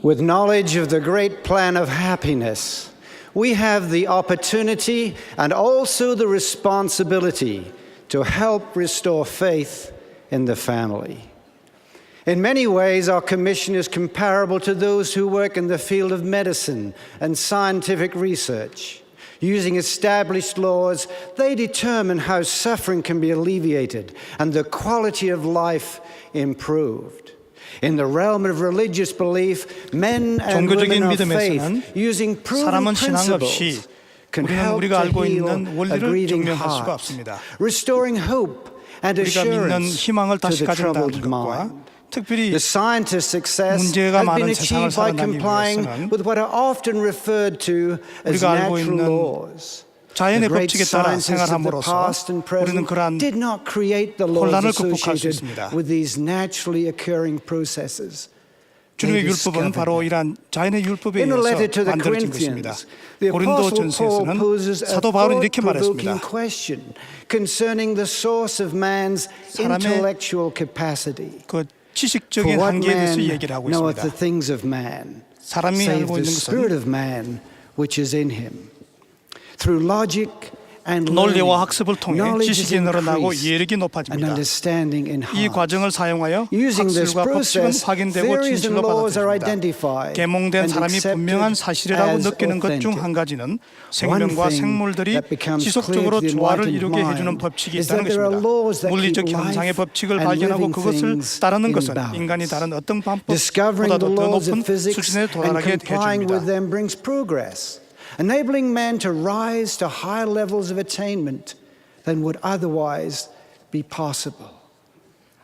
With knowledge of the great plan of happiness, we have the opportunity and also the responsibility to help restore faith in the family. In many ways, our commission is comparable to those who work in the field of medicine and scientific research. Using established laws, they determine how suffering can be alleviated and the quality of life improved. In the realm of religious belief, men and women of faith, using proven principles, can help to heal a grieving heart, restoring hope and assurance to the troubled mind. The scientist's success has been achieved by complying with what are often referred to as natural laws. 자연의 법칙에 따라 생활함으로써 우리는 그러한 혼란을 극복할 수 있습니다. 주님의 율법은 바로 이러한 자연의 율법에 의해서 만들어진 것입니다. 고린도전서에서는 사도 바울은 이렇게 말했습니다. 사람의 그 지식적인 한계에 대해서 얘기를 하고 있습니다. 사람이 알고 있는 것은 논리와 학습을 통해 지식이 늘어나고 이해력이 높아집니다. 이 과정을 사용하여 학술과 법칙은 확인되고 진실로 받아들여집니다. 계몽된 사람이 분명한 사실이라고 느끼는 것 중 한 가지는 생명과 생물들이 지속적으로 조화를 이루게 해주는 법칙이 있다는 것입니다. 물리적 현상의 법칙을 발견하고 그것을 따르는 것은 인간이 다른 어떤 방법보다도 더 높은 수준에 도달하게 해줍니다. Enabling man to rise to higher levels of attainment than would otherwise be possible.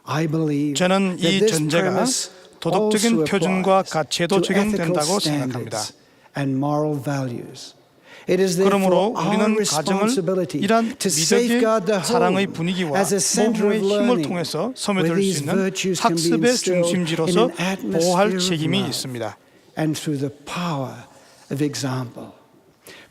I believe 저는 이 that this 전제가 premise 도덕적인 also 표준과 applies 가치에도 to ethical 적용된다고 생각합니다. standards and moral values. It is 그러므로 therefore our 우리는 가정을 responsibility 이러한 to safeguard the 미덕의 사랑의 home 분위기와 as a center 모범의 of 힘을 learning, 통해서 where 섬에들 수 these 있는 virtues can be 학습의 instilled in 중심지로서 an atmosphere 보호할 of 책임이 love 있습니다. and through the power of example.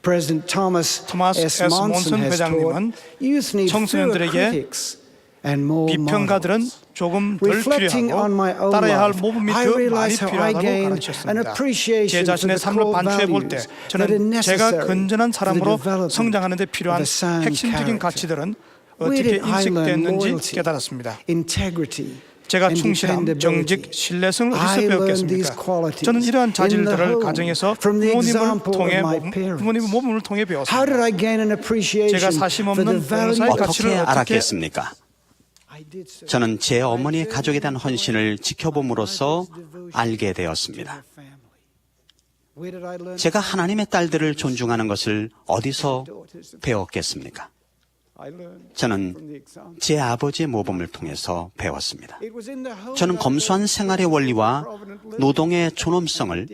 President Thomas S. S. Monson 몬슨 has taught 회장님은 youth need fewer 청소년들에게 critics and more 비평가들은 models. 조금 덜 Reflecting on my 필요하고 own 따라야 할 life, 모범이 I 더 많이 realize how I 필요하다고 gain an 가르쳤습니다. 제 appreciation for 자신의 the 삶을 core 반추해 볼 때 values that are 저는 제가 necessary 건전한 for the 사람으로 development 성장하는 데 필요한 of a sound 핵심적인 character. 가치들은 Where 어떻게 did I learn 인식됐는지 loyalty, 깨달았습니다. integrity, 제가 and 충실함, dependability? 정직, 신뢰성을 어디서 I learned 배웠겠습니까? these qualities 저는 이러한 in the 자질들을 home 가정에서 from the 부모님의 example of my parents. 모범을 통해 How did 배웠습니다. I gain an appreciation 제가 사심 for the 없는 value 봉사의 of 가치를 어떻게 어떻게 알았겠습니까? 저는 제 어머니의 가족에 대한 헌신을 지켜봄으로써 알게 되었습니다. 제가 하나님의 딸들을 존중하는 것을 어디서 배웠겠습니까? 저는 제 아버지의 모범을 통해서 배웠습니다. 저는 검소한 생활의 원리와 노동의 존엄성을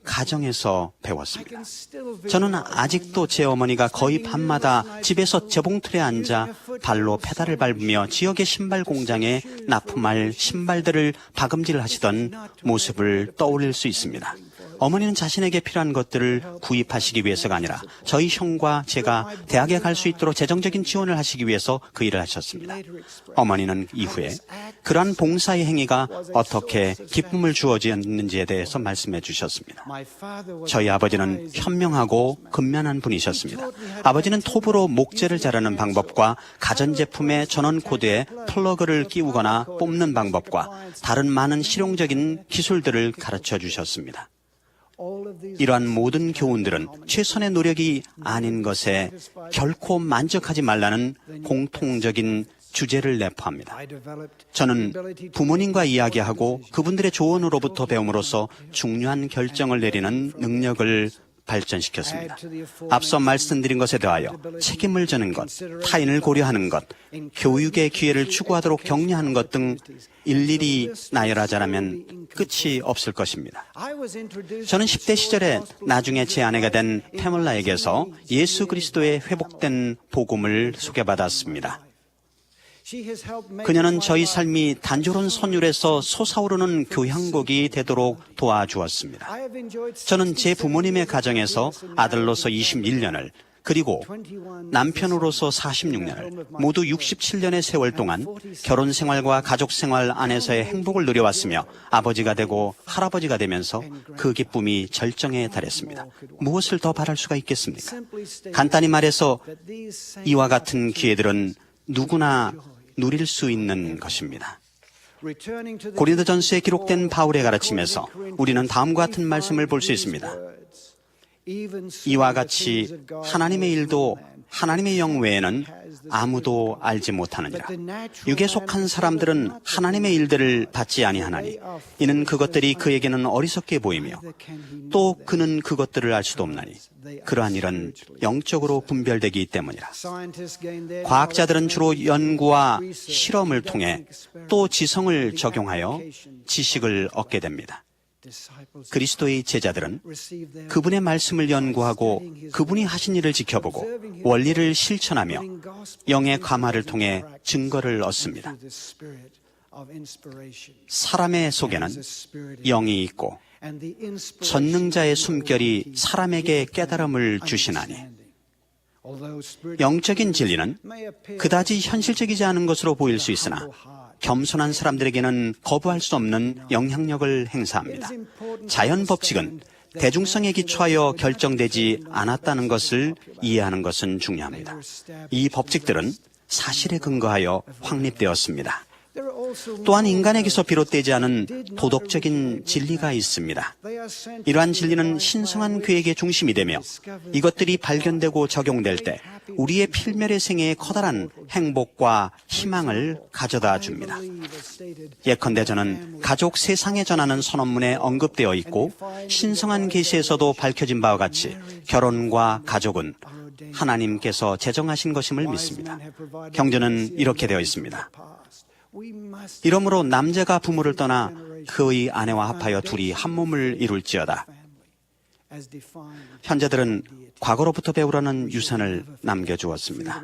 가정에서 배웠습니다. 저는 아직도 제 어머니가 거의 밤마다 집에서 재봉틀에 앉아 발로 페달을 밟으며 지역의 신발 공장에 납품할 신발들을 박음질하시던 모습을 떠올릴 수 있습니다. 어머니는 자신에게 필요한 것들을 구입하시기 위해서가 아니라 저희 형과 제가 대학에 갈 수 있도록 재정적인 지원을 하시기 위해서 그 일을 하셨습니다. 어머니는 이후에 그러한 봉사의 행위가 어떻게 기쁨을 주어지었는지에 대해서 말씀해 주셨습니다. 저희 아버지는 현명하고 근면한 분이셨습니다. 아버지는 톱으로 목재를 자르는 방법과 가전제품의 전원 코드에 플러그를 끼우거나 뽑는 방법과 다른 많은 실용적인 기술들을 가르쳐 주셨습니다. 이러한 모든 교훈들은 최선의 노력이 아닌 것에 결코 만족하지 말라는 공통적인 주제를 내포합니다. 저는 부모님과 이야기하고 그분들의 조언으로부터 배움으로써 중요한 결정을 내리는 능력을 발전시켰습니다. 앞서 말씀드린 것에 대하여 책임을 져는 것, 타인을 고려하는 것, 교육의 기회를 추구하도록 격려하는 것 등 일일이 나열하자면 끝이 없을 것입니다. 저는 10대 시절에 나중에 제 아내가 된 패멀라에게서 예수 그리스도의 회복된 복음을 소개받았습니다. 그녀는 저희 삶이 단조로운 선율에서 솟아오르는 교향곡이 되도록 도와주었습니다. 저는 제 부모님의 가정에서 아들로서 21년을, 그리고 남편으로서 46년을 모두 67년의 세월 동안 결혼 생활과 가족 생활 안에서의 행복을 누려왔으며 아버지가 되고 할아버지가 되면서 그 기쁨이 절정에 달했습니다. 무엇을 더 바랄 수가 있겠습니까? 간단히 말해서 이와 같은 기회들은 누구나 누릴 수 있는 것입니다. 고린도전서에 기록된 바울의 가르침에서 우리는 다음과 같은 말씀을 볼 수 있습니다. 이와 같이 하나님의 일도 하나님의 영 외에는 아무도 알지 못하느니라. 육에 속한 사람들은 하나님의 일들을 받지 아니하나니 이는 그것들이 그에게는 어리석게 보이며 또 그는 그것들을 알 수도 없나니 그러한 일은 영적으로 분별되기 때문이라. 과학자들은 주로 연구와 실험을 통해 또 지성을 적용하여 지식을 얻게 됩니다. 그리스도의 제자들은 그분의 말씀을 연구하고 그분이 하신 일을 지켜보고 원리를 실천하며 영의 감화를 통해 증거를 얻습니다. 사람의 속에는 영이 있고 전능자의 숨결이 사람에게 깨달음을 주시나니 영적인 진리는 그다지 현실적이지 않은 것으로 보일 수 있으나 겸손한 사람들에게는 거부할 수 없는 영향력을 행사합니다. 자연 법칙은 대중성에 기초하여 결정되지 않았다는 것을 이해하는 것은 중요합니다. 이 법칙들은 사실에 근거하여 확립되었습니다. 또한 인간에게서 비롯되지 않은 도덕적인 진리가 있습니다. 이러한 진리는 신성한 계획의 중심이 되며 이것들이 발견되고 적용될 때 우리의 필멸의 생애에 커다란 행복과 희망을 가져다 줍니다. 예컨대 저는 가족 세상에 전하는 선언문에 언급되어 있고 신성한 계시에서도 밝혀진 바와 같이 결혼과 가족은 하나님께서 제정하신 것임을 믿습니다. 경전은 이렇게 되어 있습니다. 이러므로 남자가 부모를 떠나 그의 아내와 합하여 둘이 한 몸을 이룰지어다. 현자들은 과거로부터 배우라는 유산을 남겨주었습니다.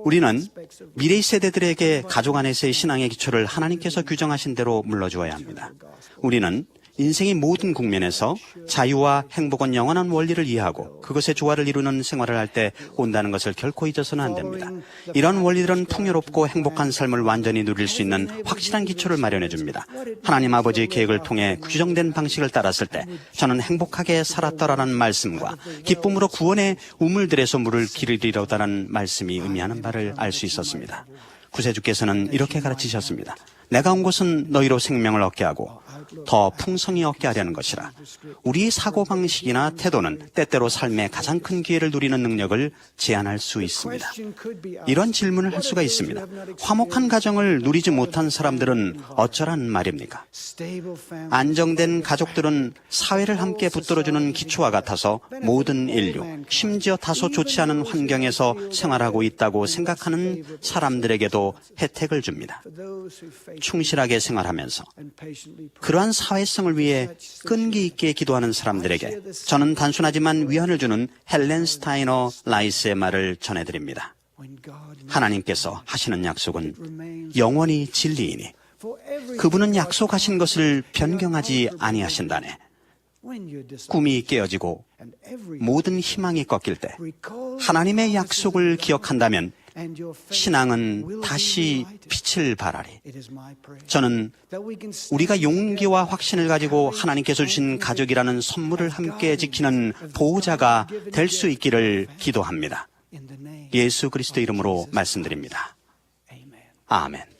우리는 미래 세대들에게 가족 안에서의 신앙의 기초를 하나님께서 규정하신 대로 물러주어야 합니다. 우리는 인생의 모든 국면에서 자유와 행복은 영원한 원리를 이해하고 그것의 조화를 이루는 생활을 할 때 온다는 것을 결코 잊어서는 안 됩니다. 이런 원리들은 풍요롭고 행복한 삶을 완전히 누릴 수 있는 확실한 기초를 마련해 줍니다. 하나님 아버지의 계획을 통해 규정된 방식을 따랐을 때 저는 행복하게 살았더라는 말씀과 기쁨으로 구원의 우물들에서 물을 기르리로다라는 말씀이 의미하는 바를 알 수 있었습니다. 구세주께서는 이렇게 가르치셨습니다. 내가 온 곳은 너희로 생명을 얻게 하고 더 풍성히 얻게 하려는 것이라. 우리의 사고방식이나 태도는 때때로 삶의 가장 큰 기회를 누리는 능력을 제한할 수 있습니다. 이런 질문을 할 수가 있습니다. 화목한 가정을 누리지 못한 사람들은 어쩌란 말입니까? 안정된 가족들은 사회를 함께 붙들어주는 기초와 같아서 모든 인류, 심지어 다소 좋지 않은 환경에서 생활하고 있다고 생각하는 사람들에게도 혜택을 줍니다. 충실하게 생활하면서 그러한 사회성을 위해 끈기 있게 기도하는 사람들에게 저는 단순하지만 위안을 주는 헬렌 스타이너 라이스의 말을 전해드립니다. 하나님께서 하시는 약속은 영원히 진리이니 그분은 약속하신 것을 변경하지 아니하신다네. 꿈이 깨어지고 모든 희망이 꺾일 때 하나님의 약속을 기억한다면 신앙은 다시 빛을 발하리. 저는 우리가 용기와 확신을 가지고 하나님께서 주신 가족이라는 선물을 함께 지키는 보호자가 될 수 있기를 기도합니다. 예수 그리스도 이름으로 말씀드립니다. 아멘.